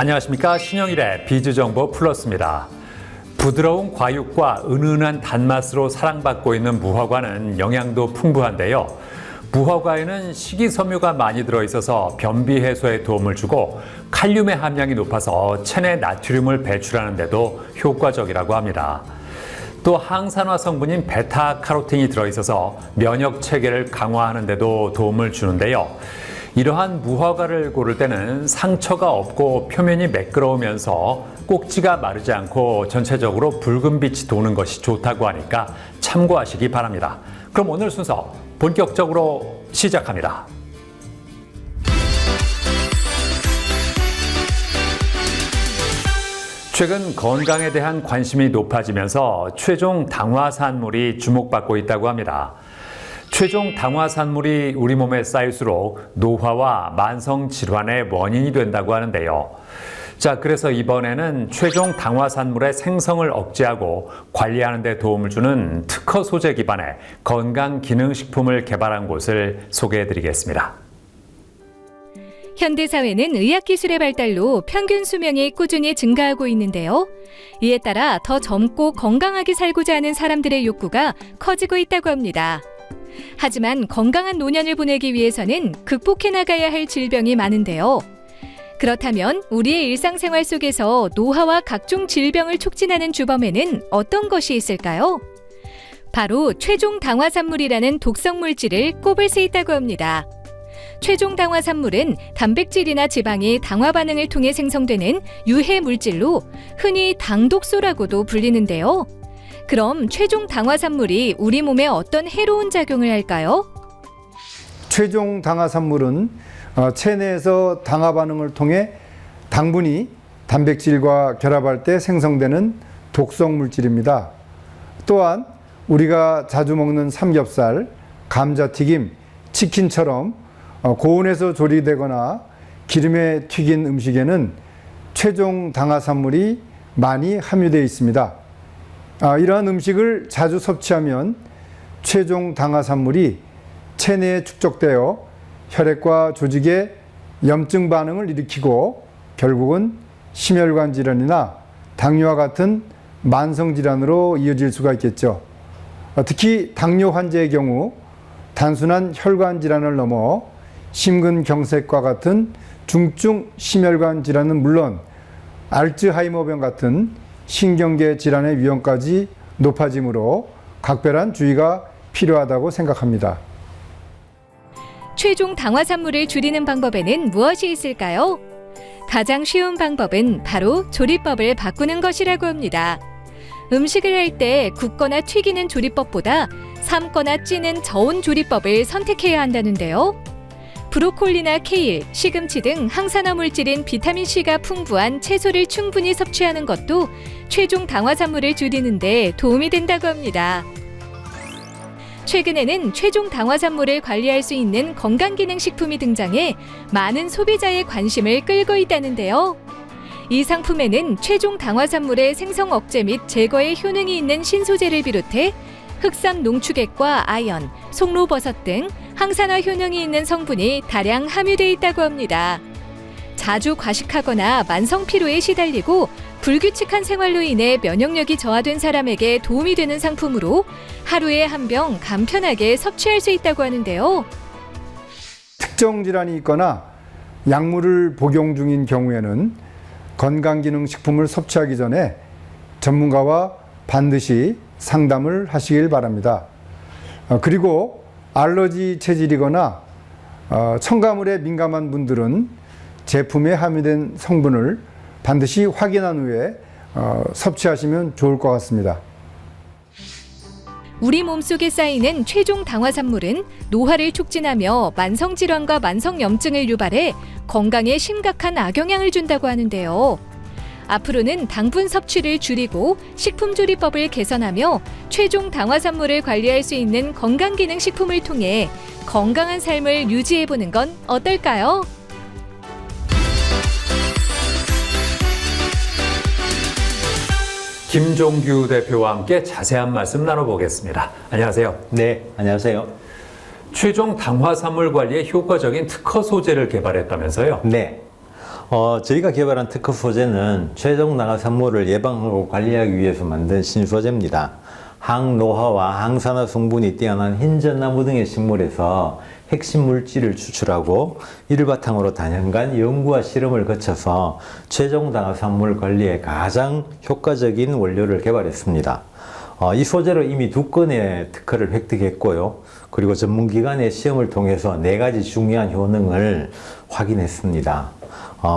안녕하십니까. 신영일의 비즈정보 플러스입니다. 부드러운 과육과 은은한 단맛으로 사랑받고 있는 무화과는 영양도 풍부한데요. 무화과에는 식이섬유가 많이 들어있어서 변비 해소에 도움을 주고 칼륨의 함량이 높아서 체내 나트륨을 배출하는 데도 효과적이라고 합니다. 또 항산화 성분인 베타카로틴이 들어있어서 면역 체계를 강화하는 데도 도움을 주는데요. 이러한 무화과를 고를 때는 상처가 없고 표면이 매끄러우면서 꼭지가 마르지 않고 전체적으로 붉은 빛이 도는 것이 좋다고 하니까 참고하시기 바랍니다. 그럼 오늘 순서 본격적으로 시작합니다. 최근 건강에 대한 관심이 높아지면서 최종 당화산물이 주목받고 있다고 합니다. 최종 당화산물이 우리 몸에 쌓일수록 노화와 만성 질환의 원인이 된다고 하는데요. 자, 그래서 이번에는 최종 당화산물의 생성을 억제하고 관리하는 데 도움을 주는 특허 소재 기반의 건강기능식품을 개발한 곳을 소개해드리겠습니다. 현대사회는 의학기술의 발달로 평균 수명이 꾸준히 증가하고 있는데요. 이에 따라 더 젊고 건강하게 살고자 하는 사람들의 욕구가 커지고 있다고 합니다. 하지만 건강한 노년을 보내기 위해서는 극복해 나가야 할 질병이 많은데요. 그렇다면 우리의 일상생활 속에서 노화와 각종 질병을 촉진하는 주범에는 어떤 것이 있을까요? 바로 최종 당화산물이라는 독성 물질을 꼽을 수 있다고 합니다. 최종 당화산물은 단백질이나 지방이 당화 반응을 통해 생성되는 유해 물질로 흔히 당독소라고도 불리는데요. 그럼 최종 당화산물이 우리 몸에 어떤 해로운 작용을 할까요? 최종 당화산물은 체내에서 당화 반응을 통해 당분이 단백질과 결합할 때 생성되는 독성 물질입니다. 또한 우리가 자주 먹는 삼겹살, 감자튀김, 치킨처럼 고온에서 조리되거나 기름에 튀긴 음식에는 최종 당화산물이 많이 함유되어 있습니다. 이러한 음식을 자주 섭취하면 최종 당화산물이 체내에 축적되어 혈액과 조직에 염증 반응을 일으키고 결국은 심혈관 질환이나 당뇨와 같은 만성 질환으로 이어질 수가 있겠죠. 특히 당뇨 환자의 경우 단순한 혈관 질환을 넘어 심근경색과 같은 중증 심혈관 질환은 물론 알츠하이머병 같은 신경계 질환의 위험까지 높아지므로 각별한 주의가 필요하다고 생각합니다. 최종 당화산물을 줄이는 방법에는 무엇이 있을까요? 가장 쉬운 방법은 바로 조리법을 바꾸는 것이라고 합니다. 음식을 할 때 굽거나 튀기는 조리법보다 삶거나 찌는 저온 조리법을 선택해야 한다는데요. 브로콜리나 케일, 시금치 등 항산화 물질인 비타민C가 풍부한 채소를 충분히 섭취하는 것도 최종 당화산물을 줄이는 데 도움이 된다고 합니다. 최근에는 최종 당화산물을 관리할 수 있는 건강기능식품이 등장해 많은 소비자의 관심을 끌고 있다는데요. 이 상품에는 최종 당화산물의 생성 억제 및 제거에 효능이 있는 신소재를 비롯해 흑삼 농축액과 아연, 송로버섯 등 항산화 효능이 있는 성분이 다량 함유되어 있다고 합니다. 자주 과식하거나 만성 피로에 시달리고 불규칙한 생활로 인해 면역력이 저하된 사람에게 도움이 되는 상품으로 하루에 한 병 간편하게 섭취할 수 있다고 하는데요. 특정 질환이 있거나 약물을 복용 중인 경우에는 건강기능식품을 섭취하기 전에 전문가와 반드시 상담을 하시길 바랍니다. 그리고 알러지 체질이거나 첨가물에 민감한 분들은 제품에 함유된 성분을 반드시 확인한 후에 섭취하시면 좋을 것 같습니다. 우리 몸속에 쌓이는 최종 당화산물은 노화를 촉진하며 만성질환과 만성염증을 유발해 건강에 심각한 악영향을 준다고 하는데요. 앞으로는 당분 섭취를 줄이고 식품조리법을 개선하며 최종 당화산물을 관리할 수 있는 건강기능식품을 통해 건강한 삶을 유지해보는 건 어떨까요? 김종규 대표와 함께 자세한 말씀 나눠보겠습니다. 안녕하세요. 네, 안녕하세요. 최종 당화산물 관리에 효과적인 특허 소재를 개발했다면서요? 네. 저희가 개발한 특허 소재는 최종 나가 산물을 예방하고 관리하기 위해서 만든 신소재입니다. 항노화와 항산화 성분이 뛰어난 흰전나무 등의 식물에서 핵심 물질을 추출하고 이를 바탕으로 단연간 연구와 실험을 거쳐서 최종 나가 산물 관리에 가장 효과적인 원료를 개발했습니다. 이 소재로 이미 2건의 특허를 획득했고요. 그리고 전문기관의 시험을 통해서 4가지 중요한 효능을 확인했습니다.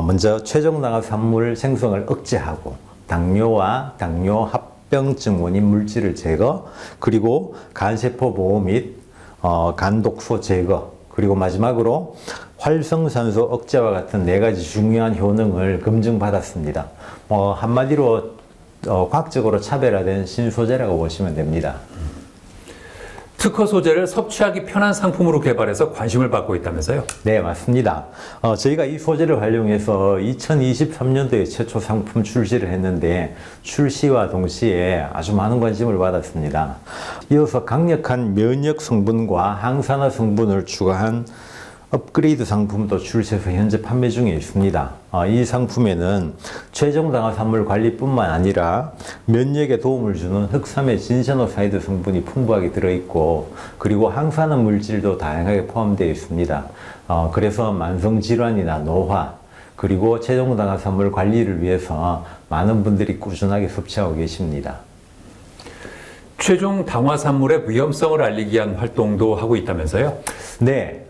먼저 최종 나가 산물 생성을 억제하고 당뇨와 당뇨 합병증 원인 물질을 제거, 그리고 간세포 보호 및 간독소 제거, 그리고 마지막으로 활성산소 억제와 같은 4가지 중요한 효능을 검증받았습니다. 한마디로 과학적으로 차별화된 신소재라고 보시면 됩니다. 특허 소재를 섭취하기 편한 상품으로 개발해서 관심을 받고 있다면서요? 네, 맞습니다. 저희가 이 소재를 활용해서 2023년도에 최초 상품 출시를 했는데 출시와 동시에 아주 많은 관심을 받았습니다. 이어서 강력한 면역 성분과 항산화 성분을 추가한 업그레이드 상품도 출시해서 현재 판매 중에 있습니다. 이 상품에는 최종 당화 산물 관리뿐만 아니라 면역에 도움을 주는 흑삼의 진세노사이드 성분이 풍부하게 들어있고, 그리고 항산화 물질도 다양하게 포함되어 있습니다. 그래서 만성질환이나 노화, 그리고 최종 당화 산물 관리를 위해서 많은 분들이 꾸준하게 섭취하고 계십니다. 최종 당화산물의 위험성을 알리기 위한 활동도 하고 있다면서요? 네.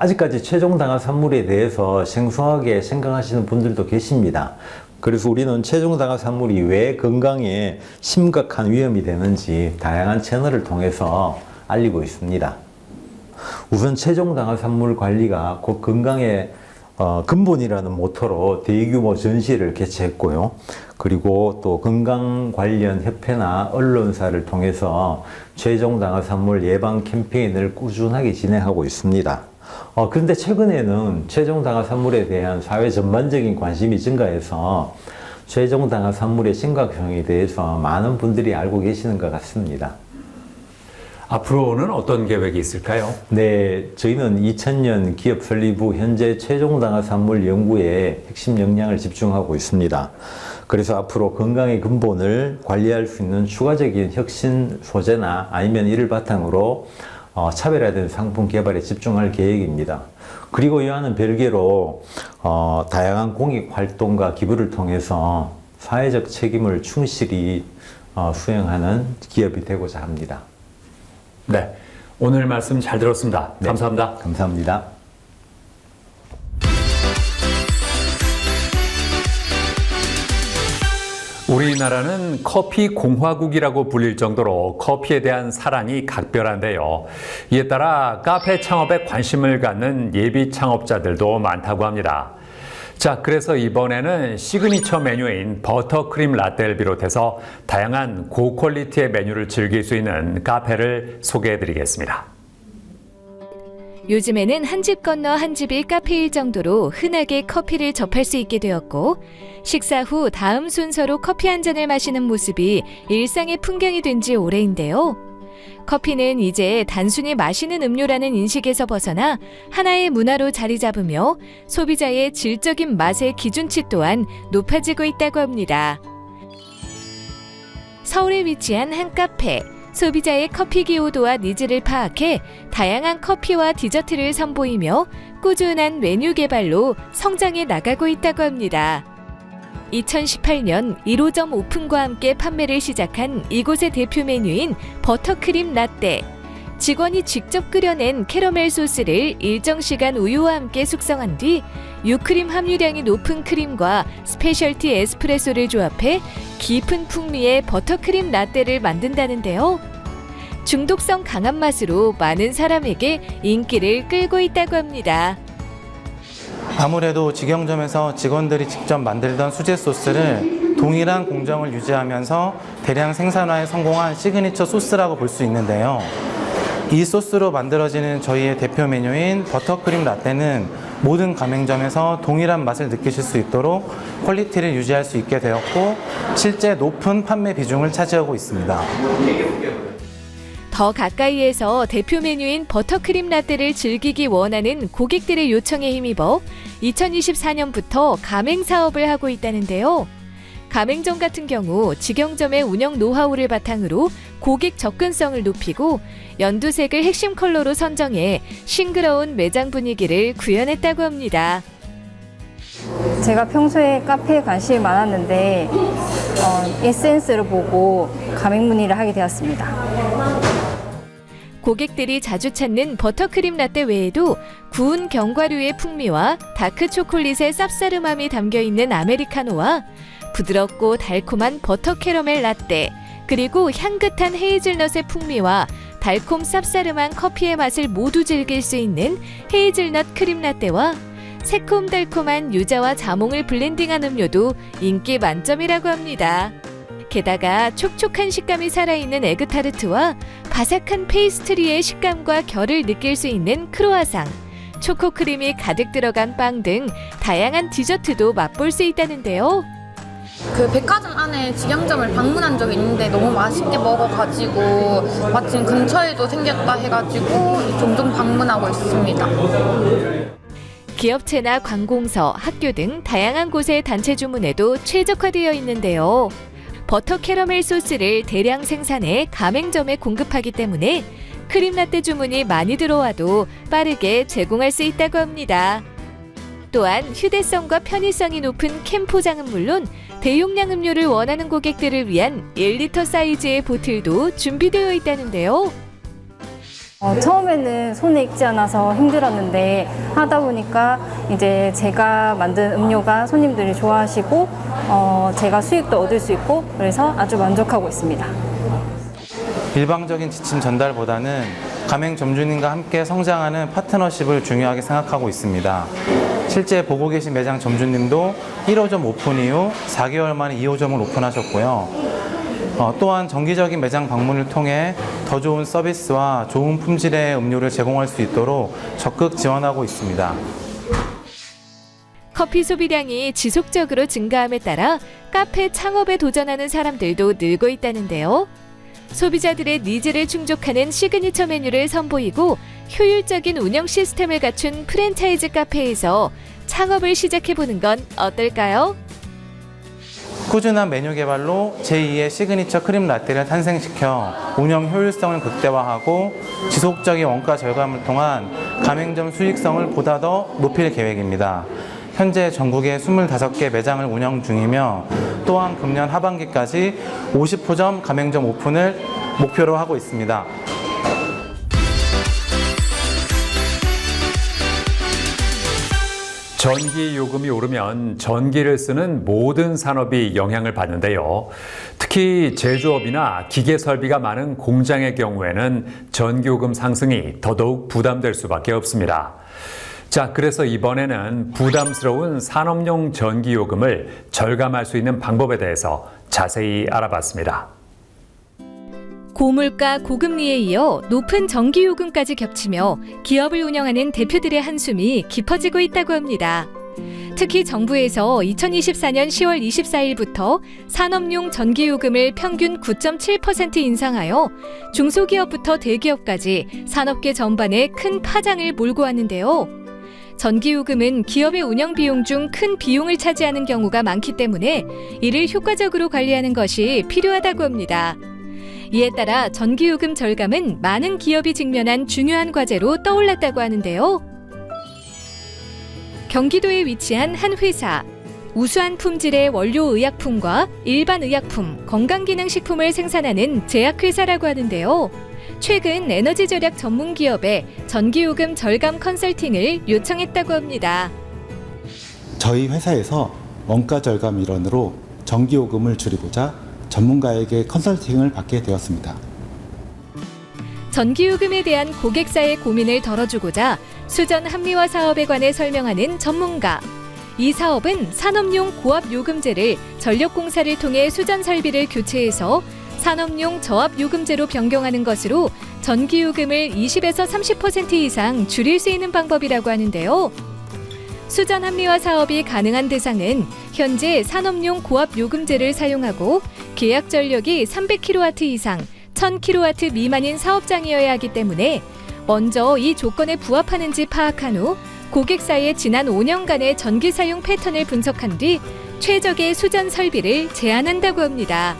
아직까지 최종 당화 산물에 대해서 생소하게 생각하시는 분들도 계십니다. 그래서 우리는 최종 당화 산물이 왜 건강에 심각한 위험이 되는지 다양한 채널을 통해서 알리고 있습니다. 우선 최종 당화 산물 관리가 곧 건강의 근본이라는 모토로 대규모 전시를 개최했고요. 그리고 또 건강 관련 협회나 언론사를 통해서 최종 당화 산물 예방 캠페인을 꾸준하게 진행하고 있습니다. 그런데 최근에는 최종 당화 산물에 대한 사회 전반적인 관심이 증가해서 최종 당화 산물의 심각성에 대해서 많은 분들이 알고 계시는 것 같습니다. 앞으로는 어떤 계획이 있을까요? 네, 저희는 2000년 기업 설립 후 현재 최종 당화 산물 연구에 핵심 역량을 집중하고 있습니다. 그래서 앞으로 건강의 근본을 관리할 수 있는 추가적인 혁신 소재나 아니면 이를 바탕으로 차별화된 상품 개발에 집중할 계획입니다. 그리고 이와는 별개로 다양한 공익 활동과 기부를 통해서 사회적 책임을 충실히 수행하는 기업이 되고자 합니다. 네, 오늘 말씀 잘 들었습니다. 네, 감사합니다. 감사합니다. 우리나라는 커피 공화국이라고 불릴 정도로 커피에 대한 사랑이 각별한데요. 이에 따라 카페 창업에 관심을 갖는 예비 창업자들도 많다고 합니다. 자, 그래서 이번에는 시그니처 메뉴인 버터크림 라떼를 비롯해서 다양한 고퀄리티의 메뉴를 즐길 수 있는 카페를 소개해드리겠습니다. 요즘에는 한 집 건너 한 집이 카페일 정도로 흔하게 커피를 접할 수 있게 되었고, 식사 후 다음 순서로 커피 한 잔을 마시는 모습이 일상의 풍경이 된 지 오래인데요. 커피는 이제 단순히 마시는 음료라는 인식에서 벗어나 하나의 문화로 자리 잡으며 소비자의 질적인 맛의 기준치 또한 높아지고 있다고 합니다. 서울에 위치한 한 카페. 소비자의 커피 기호도와 니즈를 파악해 다양한 커피와 디저트를 선보이며 꾸준한 메뉴 개발로 성장해 나가고 있다고 합니다. 2018년 1호점 오픈과 함께 판매를 시작한 이곳의 대표 메뉴인 버터크림 라떼. 직원이 직접 끓여낸 캐러멜 소스를 일정 시간 우유와 함께 숙성한 뒤 유크림 함유량이 높은 크림과 스페셜티 에스프레소를 조합해 깊은 풍미의 버터크림 라떼를 만든다는데요. 중독성 강한 맛으로 많은 사람에게 인기를 끌고 있다고 합니다. 아무래도 직영점에서 직원들이 직접 만들던 수제 소스를 동일한 공정을 유지하면서 대량 생산화에 성공한 시그니처 소스라고 볼 수 있는데요. 이 소스로 만들어지는 저희의 대표 메뉴인 버터크림 라떼는 모든 가맹점에서 동일한 맛을 느끼실 수 있도록 퀄리티를 유지할 수 있게 되었고 실제 높은 판매 비중을 차지하고 있습니다. 더 가까이에서 대표 메뉴인 버터크림 라떼를 즐기기 원하는 고객들의 요청에 힘입어 2024년부터 가맹 사업을 하고 있다는데요. 가맹점 같은 경우 직영점의 운영 노하우를 바탕으로 고객 접근성을 높이고 연두색을 핵심 컬러로 선정해 싱그러운 매장 분위기를 구현했다고 합니다. 제가 평소에 카페에 관심이 많았는데 에센스를 보고 가맹 문의를 하게 되었습니다. 고객들이 자주 찾는 버터크림 라떼 외에도 구운 견과류의 풍미와 다크 초콜릿의 쌉싸름함이 담겨있는 아메리카노와 부드럽고 달콤한 버터 캐러멜 라떼, 그리고 향긋한 헤이즐넛의 풍미와 달콤 쌉싸름한 커피의 맛을 모두 즐길 수 있는 헤이즐넛 크림 라떼와 새콤달콤한 유자와 자몽을 블렌딩한 음료도 인기 만점이라고 합니다. 게다가 촉촉한 식감이 살아있는 에그타르트와 바삭한 페이스트리의 식감과 결을 느낄 수 있는 크로아상, 초코크림이 가득 들어간 빵 등 다양한 디저트도 맛볼 수 있다는데요. 그 백화점 안에 직영점을 방문한 적이 있는데 너무 맛있게 먹어가지고 마침 근처에도 생겼다 해가지고 종종 방문하고 있습니다. 기업체나 관공서, 학교 등 다양한 곳의 단체 주문에도 최적화되어 있는데요. 버터 캐러멜 소스를 대량 생산해 가맹점에 공급하기 때문에 크림 라떼 주문이 많이 들어와도 빠르게 제공할 수 있다고 합니다. 또한 휴대성과 편의성이 높은 캔 포장은 물론 대용량 음료를 원하는 고객들을 위한 1리터 사이즈의 보틀도 준비되어 있다는데요. 처음에는 손에 익지 않아서 힘들었는데 하다 보니까 이제 제가 만든 음료가 손님들이 좋아하시고 제가 수익도 얻을 수 있고 그래서 아주 만족하고 있습니다. 일방적인 지침 전달보다는 가맹 점주님과 함께 성장하는 파트너십을 중요하게 생각하고 있습니다. 실제 보고 계신 매장 점주님도 1호점 오픈 이후 4개월 만에 2호점을 오픈하셨고요. 또한 정기적인 매장 방문을 통해 더 좋은 서비스와 좋은 품질의 음료를 제공할 수 있도록 적극 지원하고 있습니다. 커피 소비량이 지속적으로 증가함에 따라 카페 창업에 도전하는 사람들도 늘고 있다는데요. 소비자들의 니즈를 충족하는 시그니처 메뉴를 선보이고 효율적인 운영 시스템을 갖춘 프랜차이즈 카페에서 창업을 시작해보는 건 어떨까요? 꾸준한 메뉴 개발로 제2의 시그니처 크림 라떼를 탄생시켜 운영 효율성을 극대화하고 지속적인 원가 절감을 통한 가맹점 수익성을 보다 더 높일 계획입니다. 현재 전국에 25개 매장을 운영 중이며 또한 금년 하반기까지 50호점 가맹점 오픈을 목표로 하고 있습니다. 전기 요금이 오르면 전기를 쓰는 모든 산업이 영향을 받는데요. 특히 제조업이나 기계 설비가 많은 공장의 경우에는 전기요금 상승이 더더욱 부담될 수밖에 없습니다. 자, 그래서 이번에는 부담스러운 산업용 전기요금을 절감할 수 있는 방법에 대해서 자세히 알아봤습니다. 고물가 고금리에 이어 높은 전기요금까지 겹치며 기업을 운영하는 대표들의 한숨이 깊어지고 있다고 합니다. 특히 정부에서 2024년 10월 24일부터 산업용 전기요금을 평균 9.7% 인상하여 중소기업부터 대기업까지 산업계 전반에 큰 파장을 몰고 왔는데요. 전기요금은 기업의 운영 비용 중 큰 비용을 차지하는 경우가 많기 때문에 이를 효과적으로 관리하는 것이 필요하다고 합니다. 이에 따라 전기요금 절감은 많은 기업이 직면한 중요한 과제로 떠올랐다고 하는데요. 경기도에 위치한 한 회사. 우수한 품질의 원료 의약품과 일반 의약품, 건강기능식품을 생산하는 제약회사라고 하는데요. 최근 에너지 절약 전문 기업에 전기요금 절감 컨설팅을 요청했다고 합니다. 저희 회사에서 원가 절감 일환으로 전기요금을 줄이고자 전문가에게 컨설팅을 받게 되었습니다. 전기요금에 대한 고객사의 고민을 덜어주고자 수전 합리화 사업에 관해 설명하는 전문가. 이 사업은 산업용 고압요금제를 전력공사를 통해 수전 설비를 교체해서 산업용 저압요금제로 변경하는 것으로 전기요금을 20에서 30% 이상 줄일 수 있는 방법이라고 하는데요. 수전 합리화 사업이 가능한 대상은 현재 산업용 고압요금제를 사용하고 계약 전력이 300kW 이상, 1000kW 미만인 사업장이어야 하기 때문에 먼저 이 조건에 부합하는지 파악한 후 고객사의 지난 5년간의 전기 사용 패턴을 분석한 뒤 최적의 수전 설비를 제안한다고 합니다.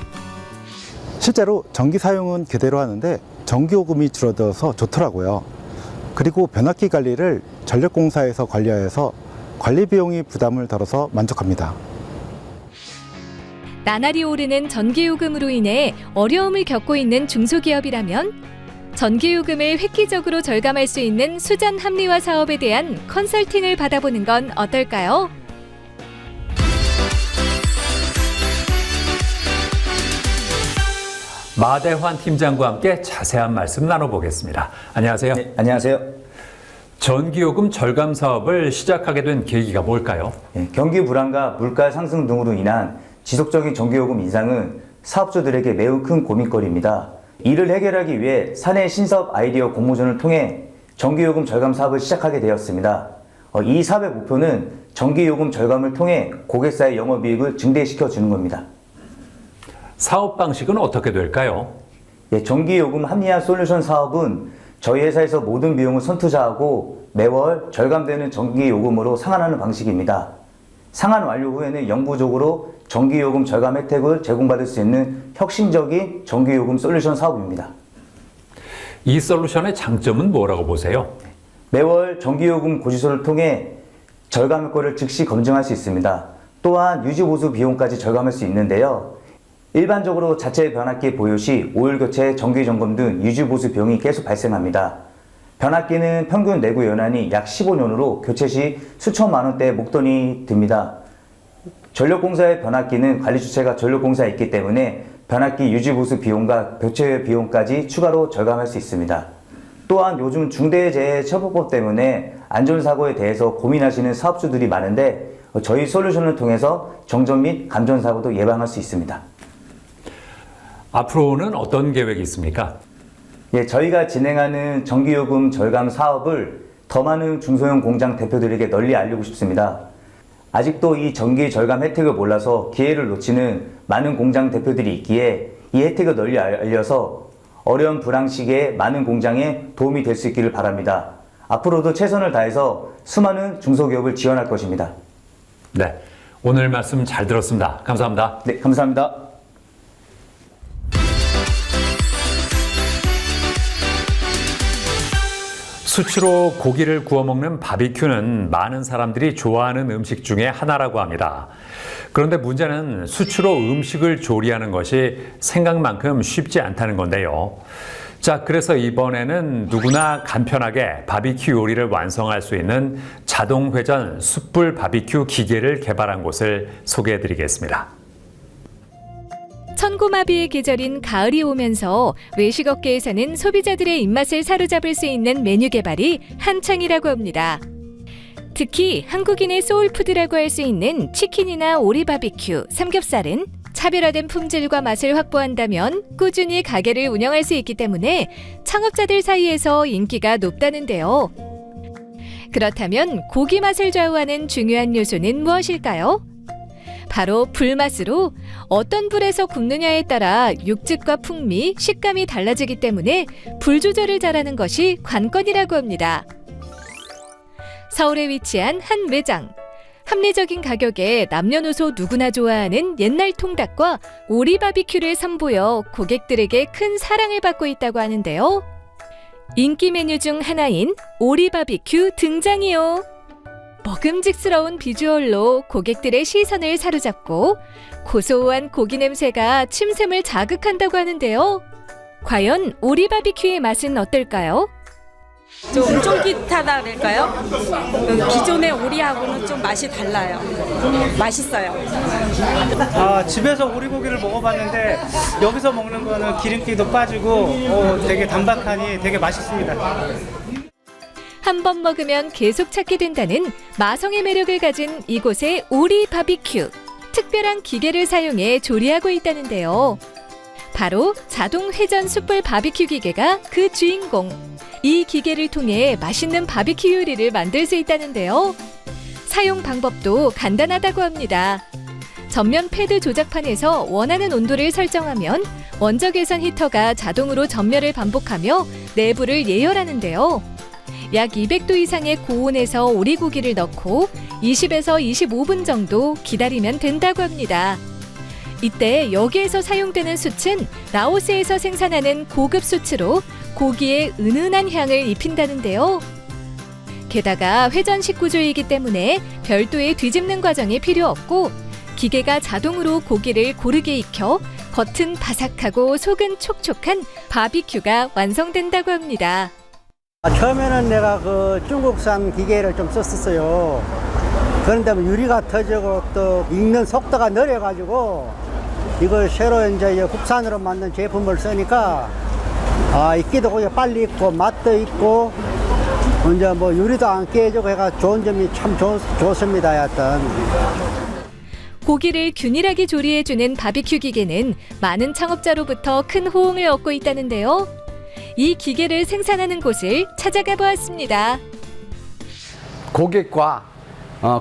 실제로 전기 사용은 그대로 하는데 전기요금이 줄어들어서 좋더라고요. 그리고 변압기 관리를 전력공사에서 관리하여서 관리 비용이 부담을 덜어서 만족합니다. 나날이 오르는 전기요금으로 인해 어려움을 겪고 있는 중소기업이라면 전기요금을 획기적으로 절감할 수 있는 수전 합리화 사업에 대한 컨설팅을 받아보는 건 어떨까요? 마대환 팀장과 함께 자세한 말씀 나눠보겠습니다. 안녕하세요. 네, 안녕하세요. 전기요금 절감 사업을 시작하게 된 계기가 뭘까요? 경기 불안과 물가 상승 등으로 인한 지속적인 전기요금 인상은 사업주들에게 매우 큰 고민거리입니다. 이를 해결하기 위해 사내 신사업 아이디어 공모전을 통해 전기요금 절감 사업을 시작하게 되었습니다. 이 사업의 목표는 전기요금 절감을 통해 고객사의 영업이익을 증대시켜 주는 겁니다. 사업 방식은 어떻게 될까요? 전기요금 합리화 솔루션 사업은 저희 회사에서 모든 비용을 선투자하고 매월 절감되는 전기요금으로 상환하는 방식입니다. 상환 완료 후에는 영구적으로 전기요금 절감 혜택을 제공받을 수 있는 혁신적인 전기요금 솔루션 사업입니다. 이 솔루션의 장점은 뭐라고 보세요? 매월 전기요금 고지서를 통해 절감 효과를 즉시 검증할 수 있습니다. 또한 유지보수 비용까지 절감할 수 있는데요. 일반적으로 자체 변압기 보유 시 오일 교체, 정기 점검 등 유지보수 비용이 계속 발생합니다. 변압기는 평균 내구 연한이 약 15년으로 교체 시 수천만 원대의 목돈이 듭니다. 전력공사의 변압기는 관리 주체가 전력공사에 있기 때문에 변압기 유지보수 비용과 교체 비용까지 추가로 절감할 수 있습니다. 또한 요즘 중대재해처벌법 때문에 안전사고에 대해서 고민하시는 사업주들이 많은데 저희 솔루션을 통해서 정전 및 감전사고도 예방할 수 있습니다. 앞으로는 어떤 계획이 있습니까? 저희가 진행하는 전기요금 절감 사업을 더 많은 중소형 공장 대표들에게 널리 알리고 싶습니다. 아직도 이 전기 절감 혜택을 몰라서 기회를 놓치는 많은 공장 대표들이 있기에 이 혜택을 널리 알려서 어려운 불황 시기에 많은 공장에 도움이 될 수 있기를 바랍니다. 앞으로도 최선을 다해서 수많은 중소기업을 지원할 것입니다. 네, 오늘 말씀 잘 들었습니다. 감사합니다. 네, 감사합니다. 수치로 고기를 구워 먹는 바비큐는 많은 사람들이 좋아하는 음식 중에 하나라고 합니다. 그런데 문제는 수치로 음식을 조리하는 것이 생각만큼 쉽지 않다는 건데요. 자, 그래서 이번에는 누구나 간편하게 바비큐 요리를 완성할 수 있는 자동 회전 숯불 바비큐 기계를 개발한 곳을 소개해 드리겠습니다. 천고마비의 계절인 가을이 오면서 외식업계에서는 소비자들의 입맛을 사로잡을 수 있는 메뉴 개발이 한창이라고 합니다. 특히 한국인의 소울푸드라고 할 수 있는 치킨이나 오리 바비큐, 삼겹살은 차별화된 품질과 맛을 확보한다면 꾸준히 가게를 운영할 수 있기 때문에 창업자들 사이에서 인기가 높다는데요. 그렇다면 고기 맛을 좌우하는 중요한 요소는 무엇일까요? 바로 불맛으로 어떤 불에서 굽느냐에 따라 육즙과 풍미, 식감이 달라지기 때문에 불 조절을 잘하는 것이 관건이라고 합니다. 서울에 위치한 한 매장. 합리적인 가격에 남녀노소 누구나 좋아하는 옛날 통닭과 오리 바비큐를 선보여 고객들에게 큰 사랑을 받고 있다고 하는데요. 인기 메뉴 중 하나인 오리 바비큐 등장이요. 먹음직스러운 비주얼로 고객들의 시선을 사로잡고 고소한 고기 냄새가 침샘을 자극한다고 하는데요. 과연 오리 바비큐의 맛은 어떨까요? 좀 쫄깃하다 그럴까요? 기존의 오리하고는 좀 맛이 달라요. 맛있어요. 집에서 오리고기를 먹어봤는데 여기서 먹는 거는 기름기도 빠지고 되게 담백하니 되게 맛있습니다. 한 번 먹으면 계속 찾게 된다는 마성의 매력을 가진 이곳의 오리 바비큐. 특별한 기계를 사용해 조리하고 있다는데요. 바로 자동 회전 숯불 바비큐 기계가 그 주인공. 이 기계를 통해 맛있는 바비큐 요리를 만들 수 있다는데요. 사용 방법도 간단하다고 합니다. 전면 패드 조작판에서 원하는 온도를 설정하면 원적 외선 히터가 자동으로 전멸을 반복하며 내부를 예열하는데요. 약 200도 이상의 고온에서 오리고기를 넣고 20에서 25분 정도 기다리면 된다고 합니다. 이때 여기에서 사용되는 숯은 라오스에서 생산하는 고급 숯으로 고기에 은은한 향을 입힌다는데요. 게다가 회전식 구조이기 때문에 별도의 뒤집는 과정이 필요 없고 기계가 자동으로 고기를 고르게 익혀 겉은 바삭하고 속은 촉촉한 바비큐가 완성된다고 합니다. 처음에는 내가 그 중국산 기계를 좀 썼었어요. 그런데 유리가 터지고 또 익는 속도가 느려가지고 이걸 새로 이제 국산으로 만든 제품을 쓰니까 익기도 그냥 빨리 익고 맛도 있고 이제 뭐 유리도 안 깨지고 해가 좋은 점이 참 좋습니다. 하여튼. 고기를 균일하게 조리해주는 바비큐 기계는 많은 창업자로부터 큰 호응을 얻고 있다는데요. 이 기계를 생산하는 곳을 찾아가 보았습니다. 고객과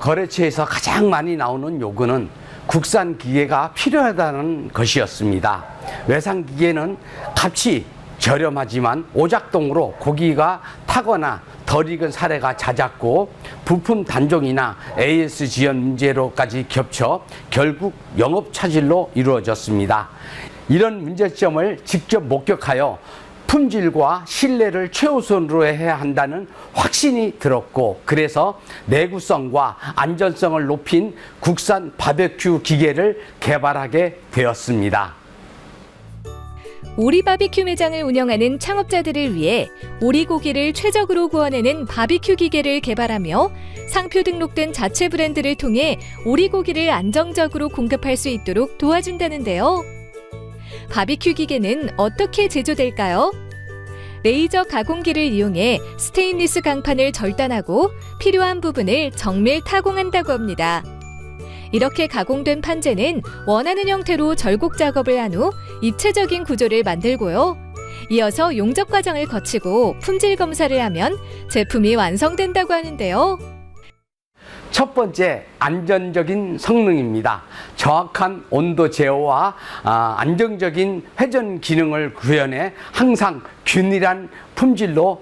거래처에서 가장 많이 나오는 요구는 국산 기계가 필요하다는 것이었습니다. 외상 기계는 값이 저렴하지만 오작동으로 고기가 타거나 덜 익은 사례가 잦았고 부품 단종이나 AS 지연 문제로까지 겹쳐 결국 영업 차질로 이루어졌습니다. 이런 문제점을 직접 목격하여 품질과 신뢰를 최우선으로 해야 한다는 확신이 들었고 그래서 내구성과 안전성을 높인 국산 바베큐 기계를 개발하게 되었습니다. 오리 바비큐 매장을 운영하는 창업자들을 위해 오리고기를 최적으로 구워내는 바비큐 기계를 개발하며 상표 등록된 자체 브랜드를 통해 오리고기를 안정적으로 공급할 수 있도록 도와준다는데요. 바비큐 기계는 어떻게 제조될까요? 레이저 가공기를 이용해 스테인리스 강판을 절단하고 필요한 부분을 정밀 타공한다고 합니다. 이렇게 가공된 판재는 원하는 형태로 절곡 작업을 한 후 입체적인 구조를 만들고요. 이어서 용접 과정을 거치고 품질 검사를 하면 제품이 완성된다고 하는데요. 첫 번째, 안전적인 성능입니다. 정확한 온도 제어와 안정적인 회전 기능을 구현해 항상 균일한 품질로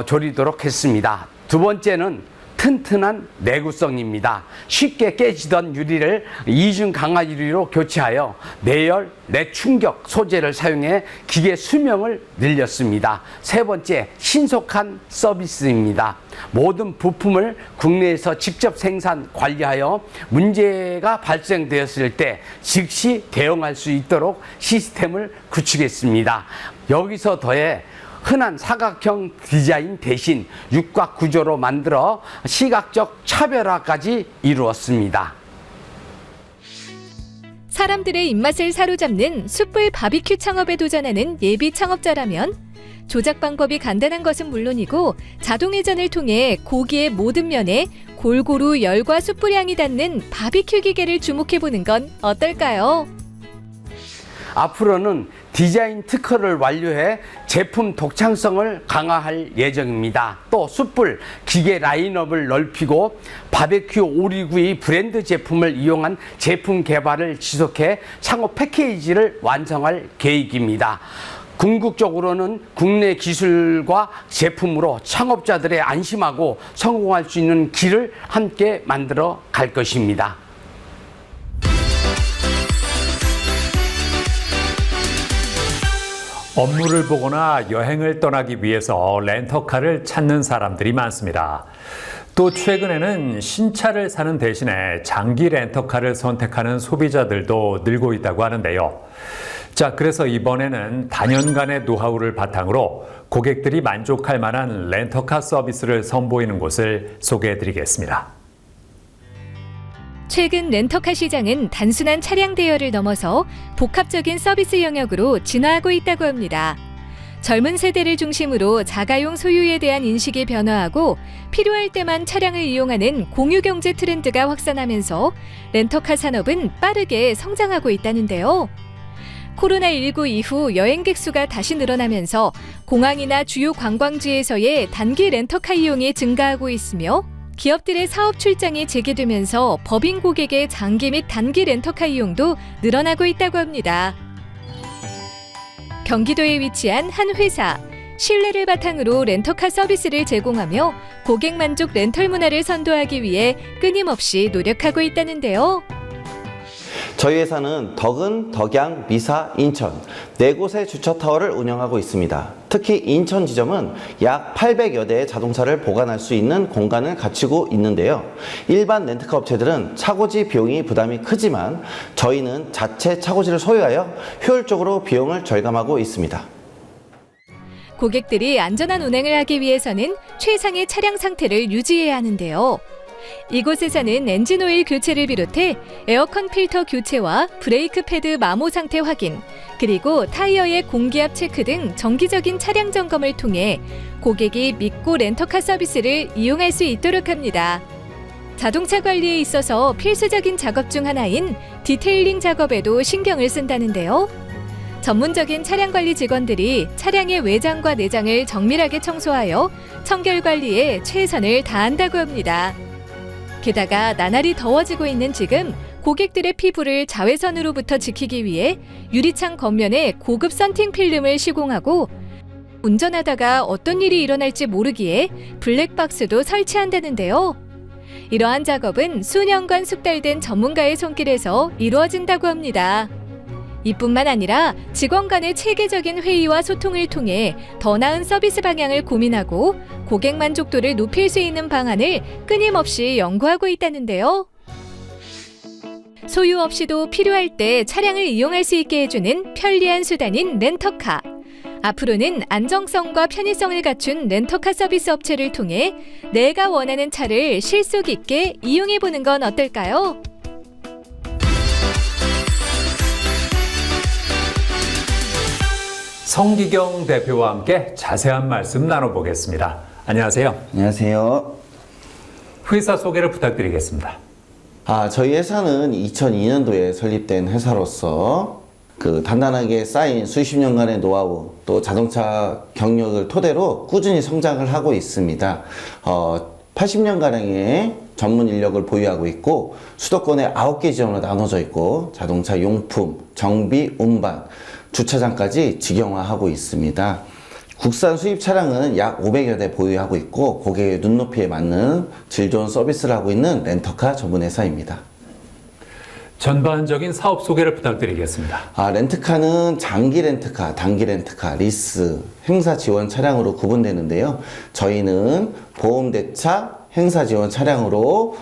조리도록 했습니다. 두 번째는 튼튼한 내구성입니다. 쉽게 깨지던 유리를 이중 강화 유리로 교체하여 내열, 내충격 소재를 사용해 기계 수명을 늘렸습니다. 세 번째, 신속한 서비스입니다. 모든 부품을 국내에서 직접 생산, 관리하여 문제가 발생되었을 때 즉시 대응할 수 있도록 시스템을 구축했습니다. 여기서 더해 흔한 사각형 디자인 대신 육각 구조로 만들어 시각적 차별화까지 이루었습니다. 사람들의 입맛을 사로잡는 숯불 바비큐 창업에 도전하는 예비 창업자라면 조작 방법이 간단한 것은 물론이고 자동 회전을 통해 고기의 모든 면에 골고루 열과 숯불 향이 닿는 바비큐 기계를 주목해보는 건 어떨까요? 앞으로는 디자인 특허를 완료해 제품 독창성을 강화할 예정입니다. 또 숯불 기계 라인업을 넓히고 바베큐 오리구이 브랜드 제품을 이용한 제품 개발을 지속해 창업 패키지를 완성할 계획입니다. 궁극적으로는 국내 기술과 제품으로 창업자들의 안심하고 성공할 수 있는 길을 함께 만들어 갈 것입니다. 업무를 보거나 여행을 떠나기 위해서 렌터카를 찾는 사람들이 많습니다. 또 최근에는 신차를 사는 대신에 장기 렌터카를 선택하는 소비자들도 늘고 있다고 하는데요. 자, 그래서 이번에는 다년간의 노하우를 바탕으로 고객들이 만족할 만한 렌터카 서비스를 선보이는 곳을 소개해드리겠습니다. 최근 렌터카 시장은 단순한 차량 대여를 넘어서 복합적인 서비스 영역으로 진화하고 있다고 합니다. 젊은 세대를 중심으로 자가용 소유에 대한 인식이 변화하고 필요할 때만 차량을 이용하는 공유경제 트렌드가 확산하면서 렌터카 산업은 빠르게 성장하고 있다는데요. 코로나19 이후 여행객 수가 다시 늘어나면서 공항이나 주요 관광지에서의 단기 렌터카 이용이 증가하고 있으며 기업들의 사업 출장이 재개되면서 법인 고객의 장기 및 단기 렌터카 이용도 늘어나고 있다고 합니다. 경기도에 위치한 한 회사. 신뢰를 바탕으로 렌터카 서비스를 제공하며 고객 만족 렌털 문화를 선도하기 위해 끊임없이 노력하고 있다는데요. 저희 회사는 덕은, 덕양, 미사, 인천 4곳의 주차타워를 운영하고 있습니다. 특히 인천 지점은 약 800여 대의 자동차를 보관할 수 있는 공간을 갖추고 있는데요. 일반 렌트카 업체들은 차고지 비용이 부담이 크지만 저희는 자체 차고지를 소유하여 효율적으로 비용을 절감하고 있습니다. 고객들이 안전한 운행을 하기 위해서는 최상의 차량 상태를 유지해야 하는데요. 이곳에서는 엔진오일 교체를 비롯해 에어컨 필터 교체와 브레이크 패드 마모 상태 확인, 그리고 타이어의 공기압 체크 등 정기적인 차량 점검을 통해 고객이 믿고 렌터카 서비스를 이용할 수 있도록 합니다. 자동차 관리에 있어서 필수적인 작업 중 하나인 디테일링 작업에도 신경을 쓴다는데요. 전문적인 차량 관리 직원들이 차량의 외장과 내장을 정밀하게 청소하여 청결 관리에 최선을 다한다고 합니다. 게다가 나날이 더워지고 있는 지금 고객들의 피부를 자외선으로부터 지키기 위해 유리창 겉면에 고급 선팅 필름을 시공하고 운전하다가 어떤 일이 일어날지 모르기에 블랙박스도 설치한다는데요. 이러한 작업은 수년간 숙달된 전문가의 손길에서 이루어진다고 합니다. 이뿐만 아니라 직원 간의 체계적인 회의와 소통을 통해 더 나은 서비스 방향을 고민하고 고객 만족도를 높일 수 있는 방안을 끊임없이 연구하고 있다는데요. 소유 없이도 필요할 때 차량을 이용할 수 있게 해주는 편리한 수단인 렌터카. 앞으로는 안정성과 편의성을 갖춘 렌터카 서비스 업체를 통해 내가 원하는 차를 실속 있게 이용해보는 건 어떨까요? 성기경 대표와 함께 자세한 말씀 나눠보겠습니다. 안녕하세요. 안녕하세요. 회사 소개를 부탁드리겠습니다. 저희 회사는 2002년도에 설립된 회사로서 단단하게 쌓인 수십 년간의 노하우 또 자동차 경력을 토대로 꾸준히 성장을 하고 있습니다. 80년가량의 전문 인력을 보유하고 있고 수도권에 9개 지점으로 나눠져 있고 자동차 용품, 정비, 운반, 주차장까지 직영화하고 있습니다. 국산 수입 차량은 약 500여 대 보유하고 있고 고객의 눈높이에 맞는 질 좋은 서비스를 하고 있는 렌터카 전문 회사입니다. 전반적인 사업 소개를 부탁드리겠습니다. 렌트카는 장기 렌트카, 단기 렌트카, 리스, 행사 지원 차량으로 구분되는데요. 저희는 보험 대차, 행사 지원 차량으로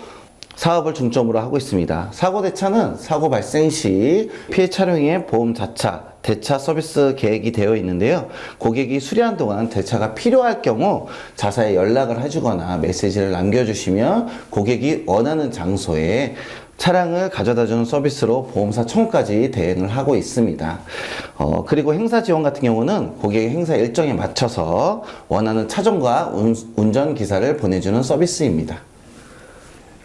사업을 중점으로 하고 있습니다. 사고 대차는 사고 발생 시 피해 차량의 보험 자차, 대차 서비스 계획이 되어 있는데요. 고객이 수리한 동안 대차가 필요할 경우 자사에 연락을 해주거나 메시지를 남겨주시면 고객이 원하는 장소에 차량을 가져다주는 서비스로 보험사 청구까지 대행을 하고 있습니다. 그리고 행사 지원 같은 경우는 고객의 행사 일정에 맞춰서 원하는 차종과 운전기사를 보내주는 서비스입니다.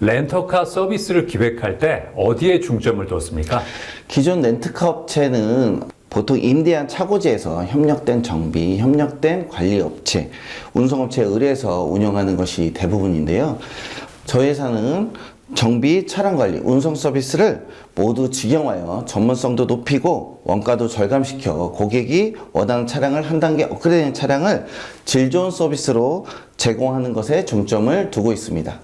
렌터카 서비스를 기획할 때 어디에 중점을 뒀습니까? 기존 렌트카 업체는 보통 임대한 차고지에서 협력된 정비, 협력된 관리업체, 운송업체에 의뢰해서 운영하는 것이 대부분인데요. 저희 회사는 정비, 차량관리, 운송 서비스를 모두 직영하여 전문성도 높이고 원가도 절감시켜 고객이 원하는 차량을 한 단계 업그레이드된 차량을 질 좋은 서비스로 제공하는 것에 중점을 두고 있습니다.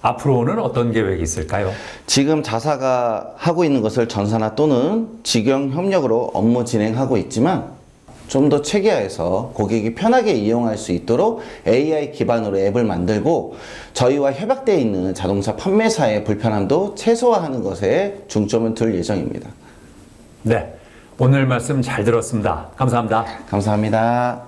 앞으로는 어떤 계획이 있을까요? 지금 자사가 하고 있는 것을 전사나 또는 직영 협력으로 업무 진행하고 있지만 좀 더 체계화해서 고객이 편하게 이용할 수 있도록 AI 기반으로 앱을 만들고 저희와 협약되어 있는 자동차 판매사의 불편함도 최소화하는 것에 중점을 둘 예정입니다. 네, 오늘 말씀 잘 들었습니다. 감사합니다. 감사합니다.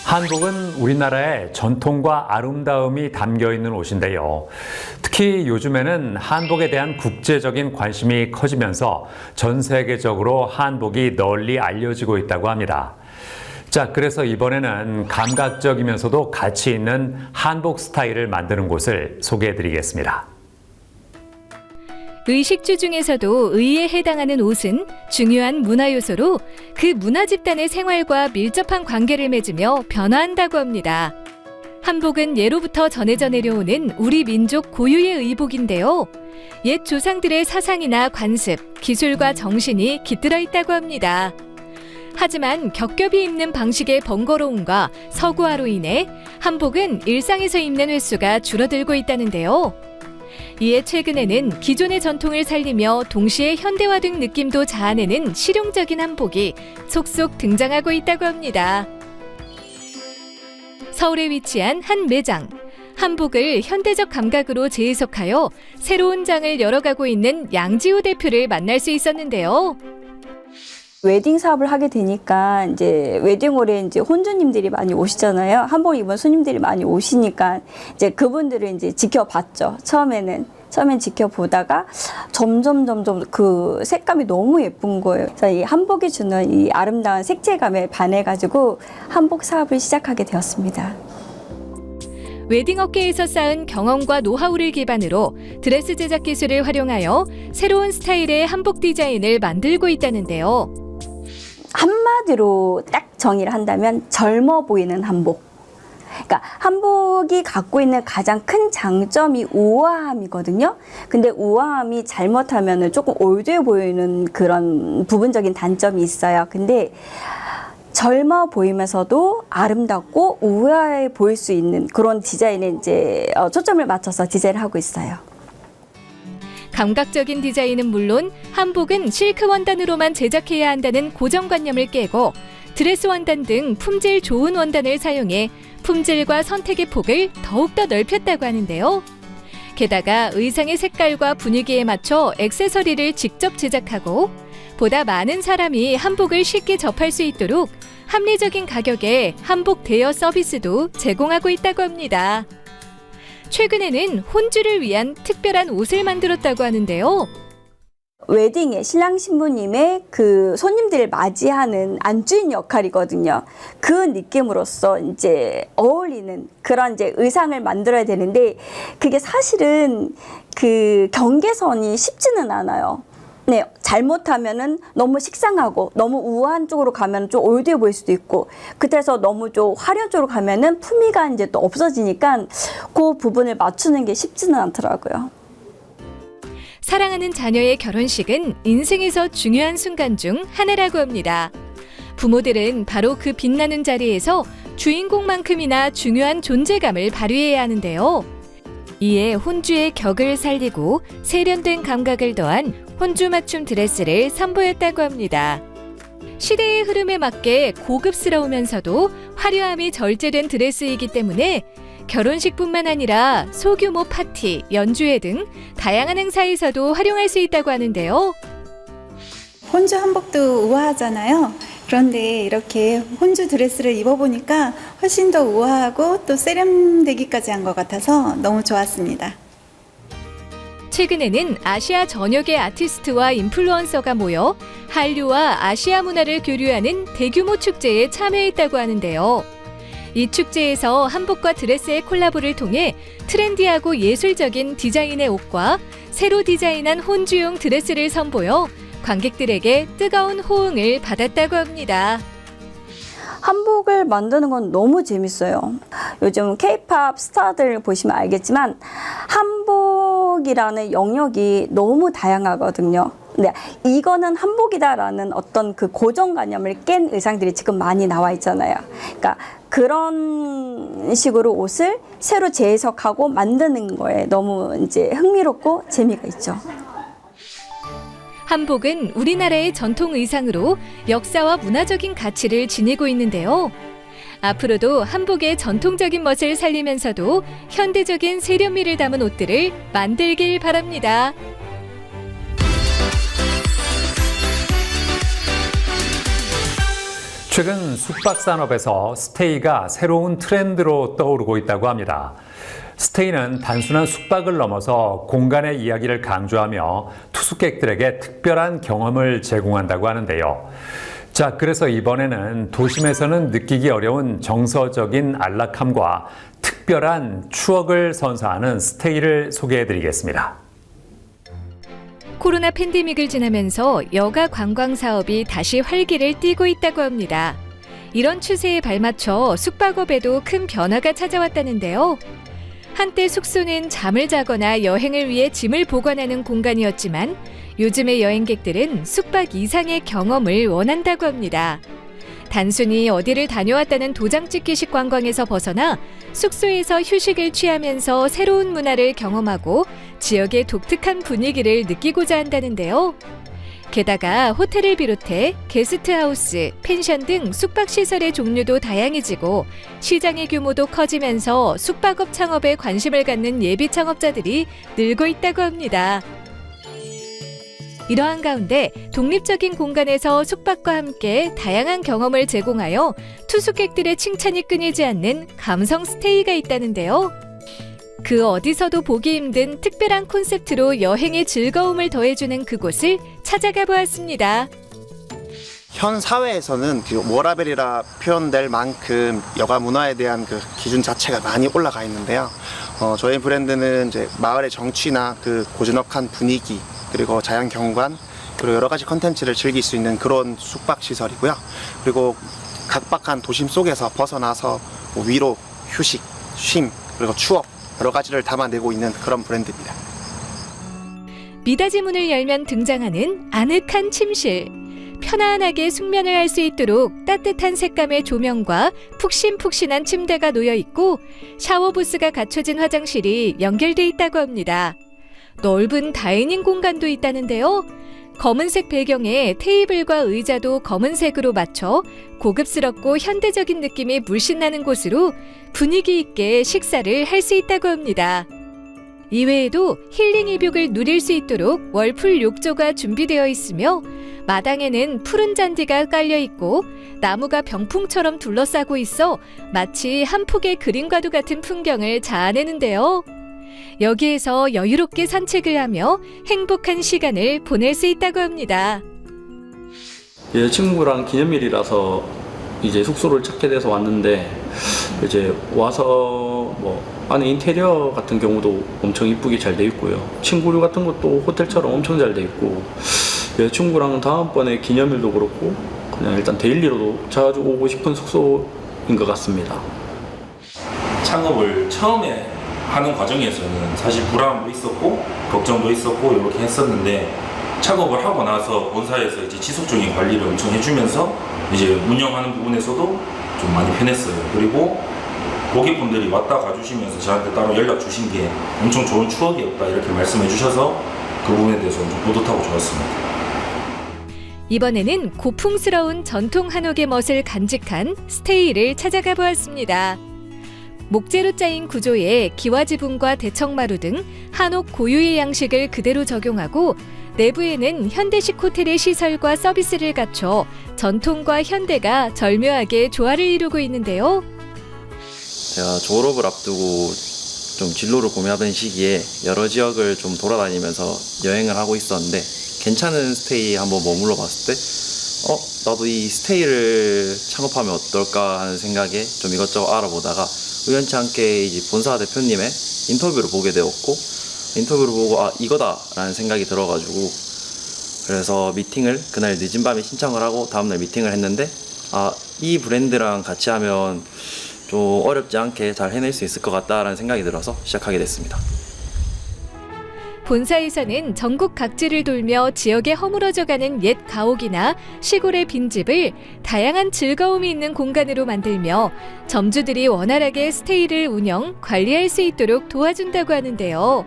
한복은 우리나라의 전통과 아름다움이 담겨있는 옷인데요. 특히 요즘에는 한복에 대한 국제적인 관심이 커지면서 전 세계적으로 한복이 널리 알려지고 있다고 합니다. 자, 그래서 이번에는 감각적이면서도 가치 있는 한복 스타일을 만드는 곳을 소개해드리겠습니다. 의식주 중에서도 의에 해당하는 옷은 중요한 문화 요소로 그 문화 집단의 생활과 밀접한 관계를 맺으며 변화한다고 합니다. 한복은 예로부터 전해져 내려오는 우리 민족 고유의 의복인데요. 옛 조상들의 사상이나 관습, 기술과 정신이 깃들어 있다고 합니다. 하지만 겹겹이 입는 방식의 번거로움과 서구화로 인해 한복은 일상에서 입는 횟수가 줄어들고 있다는데요. 이에 최근에는 기존의 전통을 살리며 동시에 현대화된 느낌도 자아내는 실용적인 한복이 속속 등장하고 있다고 합니다. 서울에 위치한 한 매장. 한복을 현대적 감각으로 재해석하여 새로운 장을 열어가고 있는 양지호 대표를 만날 수 있었는데요. 웨딩 사업을 하게 되니까 이제 웨딩홀에 이제 혼주님들이 많이 오시잖아요. 한복 입은 손님들이 많이 오시니까 이제 그분들을 이제 지켜봤죠. 처음엔 지켜보다가 점점 그 색감이 너무 예쁜 거예요. 그래서 이 한복이 주는 이 아름다운 색채감에 반해가지고 한복 사업을 시작하게 되었습니다. 웨딩 업계에서 쌓은 경험과 노하우를 기반으로 드레스 제작 기술을 활용하여 새로운 스타일의 한복 디자인을 만들고 있다는데요. 한마디로 딱 정의를 한다면 젊어 보이는 한복. 그러니까 한복이 갖고 있는 가장 큰 장점이 우아함이거든요. 근데 우아함이 잘못하면 조금 올드해 보이는 그런 부분적인 단점이 있어요. 근데 젊어 보이면서도 아름답고 우아해 보일 수 있는 그런 디자인에 이제 초점을 맞춰서 디자인을 하고 있어요. 감각적인 디자인은 물론 한복은 실크 원단으로만 제작해야 한다는 고정관념을 깨고 드레스 원단 등 품질 좋은 원단을 사용해 품질과 선택의 폭을 더욱더 넓혔다고 하는데요. 게다가 의상의 색깔과 분위기에 맞춰 액세서리를 직접 제작하고 보다 많은 사람이 한복을 쉽게 접할 수 있도록 합리적인 가격에 한복 대여 서비스도 제공하고 있다고 합니다. 최근에는 혼주를 위한 특별한 옷을 만들었다고 하는데요. 웨딩에 신랑 신부님의 그 손님들을 맞이하는 안주인 역할이거든요. 그 느낌으로써 이제 어울리는 그런 이제 의상을 만들어야 되는데 그게 사실은 그 경계선이 쉽지는 않아요. 네, 잘못하면은 너무 식상하고 너무 우아한 쪽으로 가면 좀 올드해 보일 수도 있고 그래서 너무 좀 화려한 쪽으로 가면은 품위가 이제 또 없어지니까 그 부분을 맞추는 게 쉽지는 않더라고요. 사랑하는 자녀의 결혼식은 인생에서 중요한 순간 중 하나라고 합니다. 부모들은 바로 그 빛나는 자리에서 주인공만큼이나 중요한 존재감을 발휘해야 하는데요. 이에 혼주의 격을 살리고 세련된 감각을 더한 혼주 맞춤 드레스를 선보였다고 합니다. 시대의 흐름에 맞게 고급스러우면서도 화려함이 절제된 드레스이기 때문에 결혼식뿐만 아니라 소규모 파티, 연주회 등 다양한 행사에서도 활용할 수 있다고 하는데요. 혼주 한복도 우아하잖아요. 그런데 이렇게 혼주 드레스를 입어보니까 훨씬 더 우아하고 또 세련되기까지 한 것 같아서 너무 좋았습니다. 최근에는 아시아 전역의 아티스트와 인플루언서가 모여 한류와 아시아 문화를 교류하는 대규모 축제에 참여했다고 하는데요. 이 축제에서 한복과 드레스의 콜라보를 통해 트렌디하고 예술적인 디자인의 옷과 새로 디자인한 혼주용 드레스를 선보여 관객들에게 뜨거운 호응을 받았다고 합니다. 한복을 만드는 건 너무 재밌어요. 요즘 K-팝 스타들 보시면 알겠지만 한복이라는 영역이 너무 다양하거든요. 근데 이거는 한복이다라는 어떤 그 고정관념을 깬 의상들이 지금 많이 나와 있잖아요. 그러니까 그런 식으로 옷을 새로 재해석하고 만드는 거에 너무 이제 흥미롭고 재미가 있죠. 한복은 우리나라의 전통 의상으로 역사와 문화적인 가치를 지니고 있는데요. 앞으로도 한복의 전통적인 멋을 살리면서도 현대적인 세련미를 담은 옷들을 만들길 바랍니다. 최근 숙박 산업에서 스테이가 새로운 트렌드로 떠오르고 있다고 합니다. 스테이는 단순한 숙박을 넘어서 공간의 이야기를 강조하며 투숙객들에게 특별한 경험을 제공한다고 하는데요. 자, 그래서 이번에는 도심에서는 느끼기 어려운 정서적인 안락함과 특별한 추억을 선사하는 스테이를 소개해드리겠습니다. 코로나 팬데믹을 지나면서 여가 관광 사업이 다시 활기를 띠고 있다고 합니다. 이런 추세에 발맞춰 숙박업에도 큰 변화가 찾아왔다는데요. 한때 숙소는 잠을 자거나 여행을 위해 짐을 보관하는 공간이었지만 요즘의 여행객들은 숙박 이상의 경험을 원한다고 합니다. 단순히 어디를 다녀왔다는 도장 찍기식 관광에서 벗어나 숙소에서 휴식을 취하면서 새로운 문화를 경험하고 지역의 독특한 분위기를 느끼고자 한다는데요. 게다가 호텔을 비롯해 게스트하우스, 펜션 등 숙박시설의 종류도 다양해지고 시장의 규모도 커지면서 숙박업 창업에 관심을 갖는 예비 창업자들이 늘고 있다고 합니다. 이러한 가운데 독립적인 공간에서 숙박과 함께 다양한 경험을 제공하여 투숙객들의 칭찬이 끊이지 않는 감성 스테이가 있다는데요. 그 어디서도 보기 힘든 특별한 콘셉트로 여행의 즐거움을 더해주는 그곳을 찾아가 보았습니다. 현 사회에서는 그 워라벨이라 표현될 만큼 여가 문화에 대한 그 기준 자체가 많이 올라가 있는데요. 저희 브랜드는 이제 마을의 정취나 그 고즈넉한 분위기, 그리고 자연 경관, 그리고 여러 가지 컨텐츠를 즐길 수 있는 그런 숙박 시설이고요. 그리고 각박한 도심 속에서 벗어나서 위로, 휴식, 쉼, 그리고 추억 여러 가지를 담아내고 있는 그런 브랜드입니다. 미닫이 문을 열면 등장하는 아늑한 침실. 편안하게 숙면을 할 수 있도록 따뜻한 색감의 조명과 푹신푹신한 침대가 놓여 있고 샤워 부스가 갖춰진 화장실이 연결돼 있다고 합니다. 넓은 다이닝 공간도 있다는데요. 검은색 배경에 테이블과 의자도 검은색으로 맞춰 고급스럽고 현대적인 느낌이 물씬 나는 곳으로 분위기 있게 식사를 할 수 있다고 합니다. 이외에도 힐링 입욕을 누릴 수 있도록 월풀 욕조가 준비되어 있으며 마당에는 푸른 잔디가 깔려 있고 나무가 병풍처럼 둘러싸고 있어 마치 한 폭의 그림과도 같은 풍경을 자아내는데요. 여기에서 여유롭게 산책을 하며 행복한 시간을 보낼 수 있다고 합니다. 여자친구랑 기념일이라서 이제 숙소를 찾게 돼서 왔는데 이제 와서 뭐 안에 인테리어 같은 경우도 엄청 이쁘게 잘 돼 있고요. 침구류 같은 것도 호텔처럼 엄청 잘 돼 있고 여자친구랑 다음번에 기념일도 그렇고 그냥 일단 데일리로도 자주 오고 싶은 숙소인 것 같습니다. 창업을 처음에 하는 과정에서는 사실 불안도 있었고 걱정도 있었고 이렇게 했었는데 창업을 하고 나서 본사에서 이제 지속적인 관리를 엄청 해주면서 이제 운영하는 부분에서도 좀 많이 편했어요. 그리고 고객분들이 왔다 가주시면서 저한테 따로 연락 주신 게 엄청 좋은 추억이었다 이렇게 말씀해 주셔서 그 부분에 대해서 좀 뿌듯하고 좋았습니다. 이번에는 고풍스러운 전통 한옥의 멋을 간직한 스테이를 찾아가 보았습니다. 목재로 짜인 구조에 기와지붕과 대청마루 등 한옥 고유의 양식을 그대로 적용하고 내부에는 현대식 호텔의 시설과 서비스를 갖춰 전통과 현대가 절묘하게 조화를 이루고 있는데요. 제가 졸업을 앞두고 좀 진로를 고민하던 시기에 여러 지역을 좀 돌아다니면서 여행을 하고 있었는데 괜찮은 스테이 한번 머물러 봤을 때 나도 이 스테이를 창업하면 어떨까 하는 생각에 좀 이것저것 알아보다가 우연치 않게 이제 본사 대표님의 인터뷰를 보게 되었고 인터뷰를 보고 이거다라는 생각이 들어가지고 그래서 미팅을 그날 늦은 밤에 신청을 하고 다음날 미팅을 했는데 이 브랜드랑 같이 하면 좀 어렵지 않게 잘 해낼 수 있을 것 같다라는 생각이 들어서 시작하게 됐습니다. 본사에서는 전국 각지를 돌며 지역에 허물어져가는 옛 가옥이나 시골의 빈집을 다양한 즐거움이 있는 공간으로 만들며 점주들이 원활하게 스테이를 운영, 관리할 수 있도록 도와준다고 하는데요.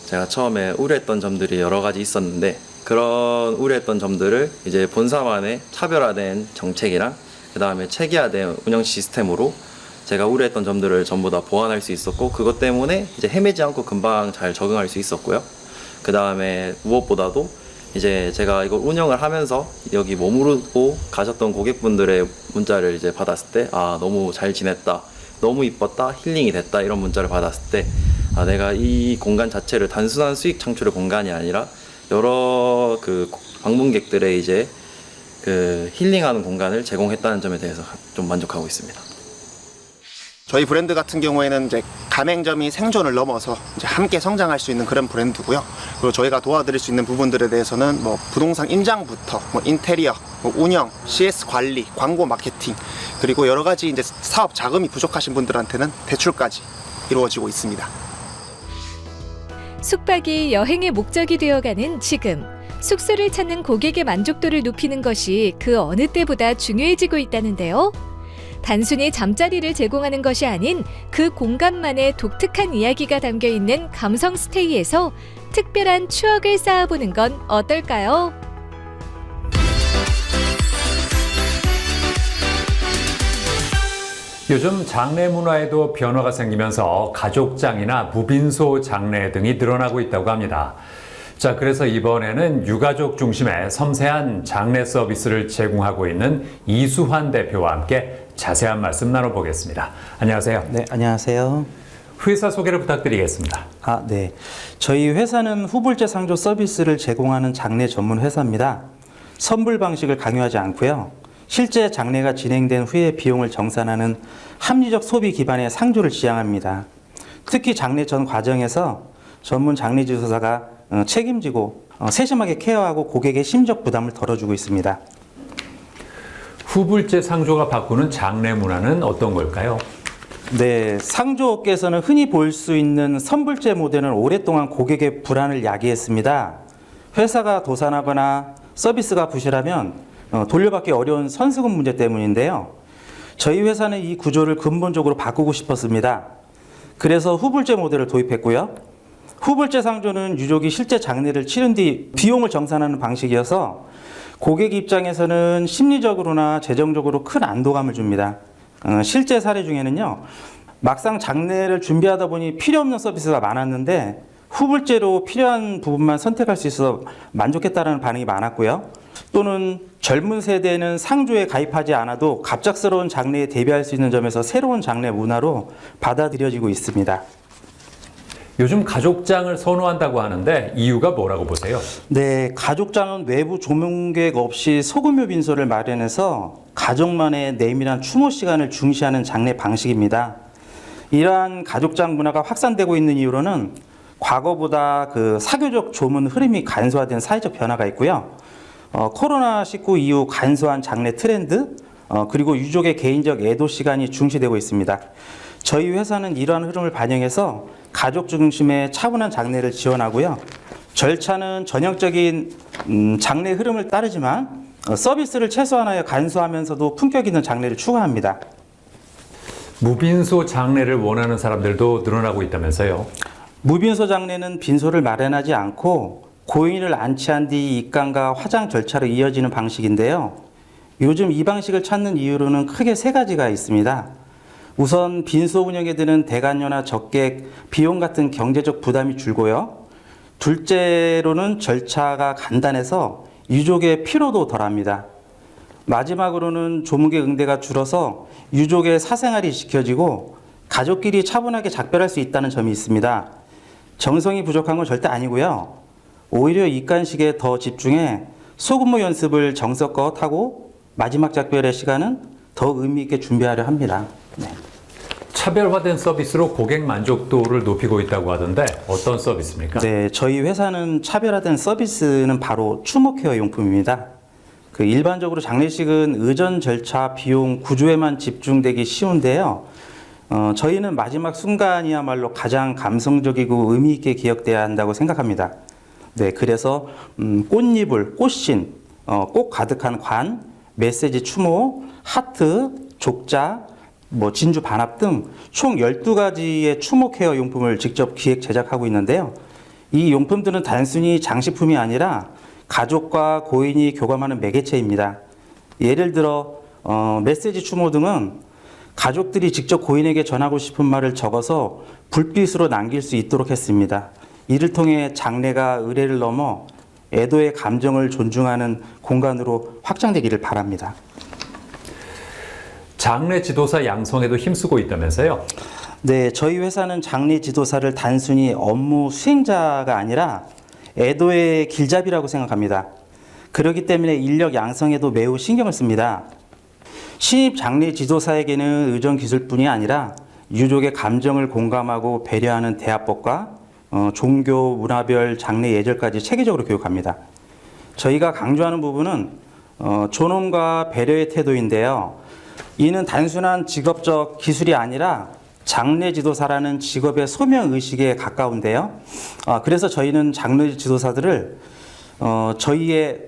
제가 처음에 우려했던 점들이 여러 가지 있었는데 그런 우려했던 점들을 이제 본사만의 차별화된 정책이랑 그 다음에 체계화된 운영 시스템으로 제가 우려했던 점들을 전부 다 보완할 수 있었고 그것 때문에 이제 헤매지 않고 금방 잘 적응할 수 있었고요. 그 다음에 무엇보다도 이제 제가 이걸 운영을 하면서 여기 머무르고 가셨던 고객분들의 문자를 이제 받았을 때 너무 잘 지냈다, 너무 이뻤다, 힐링이 됐다 이런 문자를 받았을 때 내가 이 공간 자체를 단순한 수익 창출의 공간이 아니라 여러 그 방문객들의 이제 그 힐링하는 공간을 제공했다는 점에 대해서 좀 만족하고 있습니다. 저희 브랜드 같은 경우에는 이제 가맹점이 생존을 넘어서 이제 함께 성장할 수 있는 그런 브랜드고요. 그리고 저희가 도와드릴 수 있는 부분들에 대해서는 뭐 부동산 임장부터 뭐 인테리어, 뭐 운영, CS 관리, 광고 마케팅, 그리고 여러 가지 이제 사업 자금이 부족하신 분들한테는 대출까지 이루어지고 있습니다. 숙박이 여행의 목적이 되어가는 지금, 숙소를 찾는 고객의 만족도를 높이는 것이 그 어느 때보다 중요해지고 있다는데요. 단순히 잠자리를 제공하는 것이 아닌 그 공간만의 독특한 이야기가 담겨 있는 감성 스테이에서 특별한 추억을 쌓아보는 건 어떨까요? 요즘 장례 문화에도 변화가 생기면서 가족장이나 무빈소 장례 등이 늘어나고 있다고 합니다. 자, 그래서 이번에는 유가족 중심의 섬세한 장례 서비스를 제공하고 있는 이수환 대표와 함께 자세한 말씀 나눠보겠습니다. 안녕하세요. 네, 안녕하세요. 회사 소개를 부탁드리겠습니다. 네. 저희 회사는 후불제 상조 서비스를 제공하는 장례 전문 회사입니다. 선불 방식을 강요하지 않고요. 실제 장례가 진행된 후에 비용을 정산하는 합리적 소비 기반의 상조를 지향합니다. 특히 장례 전 과정에서 전문 장례지도사가 책임지고 세심하게 케어하고 고객의 심적 부담을 덜어주고 있습니다. 후불제 상조가 바꾸는 장례 문화는 어떤 걸까요? 네, 상조업계에서는 흔히 볼 수 있는 선불제 모델은 오랫동안 고객의 불안을 야기했습니다. 회사가 도산하거나 서비스가 부실하면 돌려받기 어려운 선수금 문제 때문인데요. 저희 회사는 이 구조를 근본적으로 바꾸고 싶었습니다. 그래서 후불제 모델을 도입했고요. 후불제 상조는 유족이 실제 장례를 치른 뒤 비용을 정산하는 방식이어서 고객 입장에서는 심리적으로나 재정적으로 큰 안도감을 줍니다. 실제 사례 중에는요, 막상 장례를 준비하다 보니 필요 없는 서비스가 많았는데 후불제로 필요한 부분만 선택할 수 있어서 만족했다는 반응이 많았고요. 또는 젊은 세대는 상조에 가입하지 않아도 갑작스러운 장례에 대비할 수 있는 점에서 새로운 장례 문화로 받아들여지고 있습니다. 요즘 가족장을 선호한다고 하는데 이유가 뭐라고 보세요? 네, 가족장은 외부 조명객 없이 소규모 빈소를 마련해서 가족만의 내밀한 추모 시간을 중시하는 장례 방식입니다. 이러한 가족장 문화가 확산되고 있는 이유로는 과거보다 그 사교적 조문 흐름이 간소화된 사회적 변화가 있고요. 코로나19 이후 간소한 장례 트렌드, 그리고 유족의 개인적 애도 시간이 중시되고 있습니다. 저희 회사는 이러한 흐름을 반영해서 가족 중심의 차분한 장례를 지원하고요. 절차는 전형적인 장례 흐름을 따르지만 서비스를 최소화하여 간소하면서도 품격 있는 장례를 추구합니다. 무빈소 장례를 원하는 사람들도 늘어나고 있다면서요? 무빈소 장례는 빈소를 마련하지 않고 고인을 안치한 뒤 입간과 화장 절차로 이어지는 방식인데요. 요즘 이 방식을 찾는 이유로는 크게 세 가지가 있습니다. 우선 빈소 운영에 드는 대관료나 적객, 비용 같은 경제적 부담이 줄고요. 둘째로는 절차가 간단해서 유족의 피로도 덜합니다. 마지막으로는 조문객 응대가 줄어서 유족의 사생활이 지켜지고 가족끼리 차분하게 작별할 수 있다는 점이 있습니다. 정성이 부족한 건 절대 아니고요. 오히려 입간식에 더 집중해 소규모 연습을 정성껏 하고 마지막 작별의 시간은 더 의미 있게 준비하려 합니다. 네. 차별화된 서비스로 고객 만족도를 높이고 있다고 하던데 어떤 서비스입니까? 네, 저희 회사는 차별화된 서비스는 바로 추모 케어 용품입니다. 일반적으로 장례식은 의전 절차, 비용, 구조에만 집중되기 쉬운데요. 저희는 마지막 순간이야말로 가장 감성적이고 의미 있게 기억돼야 한다고 생각합니다. 네, 그래서 꽃이불, 꽃신, 꽃 가득한 관, 메시지 추모, 하트, 족자, 진주 반합 등 총 12가지의 추모 케어 용품을 직접 기획 제작하고 있는데요. 이 용품들은 단순히 장식품이 아니라 가족과 고인이 교감하는 매개체입니다. 예를 들어 메시지 추모 등은 가족들이 직접 고인에게 전하고 싶은 말을 적어서 불빛으로 남길 수 있도록 했습니다. 이를 통해 장례가 의례를 넘어 애도의 감정을 존중하는 공간으로 확장되기를 바랍니다. 장례 지도사 양성에도 힘쓰고 있다면서요? 네, 저희 회사는 장례 지도사를 단순히 업무 수행자가 아니라 애도의 길잡이라고 생각합니다. 그렇기 때문에 인력 양성에도 매우 신경을 씁니다. 신입 장례 지도사에게는 의전 기술뿐이 아니라 유족의 감정을 공감하고 배려하는 대화법과 종교, 문화별 장례 예절까지 체계적으로 교육합니다. 저희가 강조하는 부분은 존엄과 배려의 태도인데요. 이는 단순한 직업적 기술이 아니라 장례 지도사라는 직업의 소명 의식에 가까운데요. 그래서 저희는 장례 지도사들을 저희의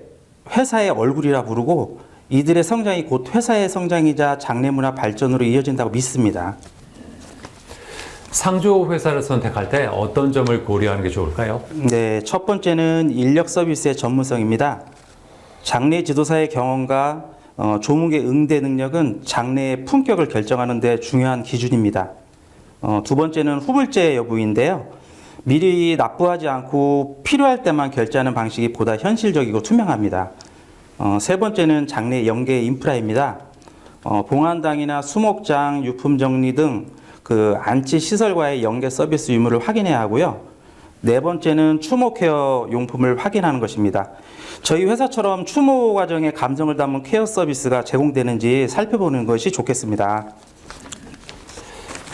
회사의 얼굴이라 부르고 이들의 성장이 곧 회사의 성장이자 장례 문화 발전으로 이어진다고 믿습니다. 상조 회사를 선택할 때 어떤 점을 고려하는 게 좋을까요? 네, 첫 번째는 인력 서비스의 전문성입니다. 장례 지도사의 경험과 조문의 응대 능력은 장례의 품격을 결정하는 데 중요한 기준입니다. 두 번째는 후불제 여부인데요. 미리 납부하지 않고 필요할 때만 결제하는 방식이 보다 현실적이고 투명합니다. 세 번째는 장례 연계 인프라입니다. 봉안당이나 수목장, 유품 정리 등 그 안치 시설과의 연계 서비스 유무를 확인해야 하고요. 네 번째는 추모 케어 용품을 확인하는 것입니다. 저희 회사처럼 추모 과정에 감정을 담은 케어 서비스가 제공되는지 살펴보는 것이 좋겠습니다.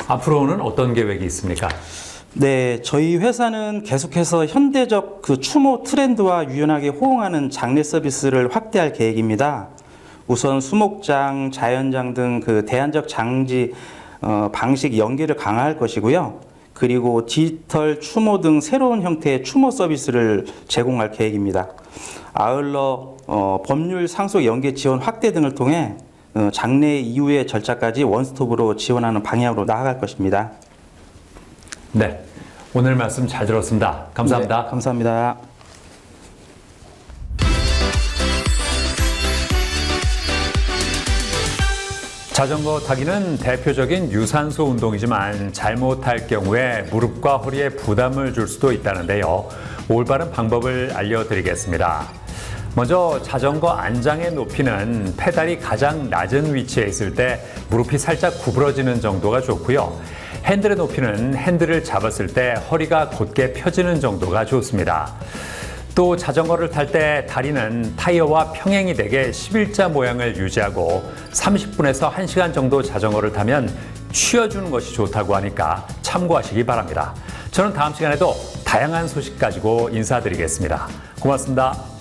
앞으로는 어떤 계획이 있습니까? 네, 저희 회사는 계속해서 현대적 그 추모 트렌드와 유연하게 호응하는 장례 서비스를 확대할 계획입니다. 우선 수목장, 자연장 등 그 대안적 장지 방식 연계를 강화할 것이고요. 그리고 디지털 추모 등 새로운 형태의 추모 서비스를 제공할 계획입니다. 아울러 법률 상속 연계 지원 확대 등을 통해 장례 이후의 절차까지 원스톱으로 지원하는 방향으로 나아갈 것입니다. 네, 오늘 말씀 잘 들었습니다. 감사합니다. 네, 감사합니다. 자전거 타기는 대표적인 유산소 운동이지만 잘못할 경우에 무릎과 허리에 부담을 줄 수도 있다는데요. 올바른 방법을 알려드리겠습니다. 먼저 자전거 안장의 높이는 페달이 가장 낮은 위치에 있을 때 무릎이 살짝 구부러지는 정도가 좋고요. 핸들의 높이는 핸들을 잡았을 때 허리가 곧게 펴지는 정도가 좋습니다. 또 자전거를 탈 때 다리는 타이어와 평행이 되게 11자 모양을 유지하고 30분에서 1시간 정도 자전거를 타면 쉬어주는 것이 좋다고 하니까 참고하시기 바랍니다. 저는 다음 시간에도 다양한 소식 가지고 인사드리겠습니다. 고맙습니다.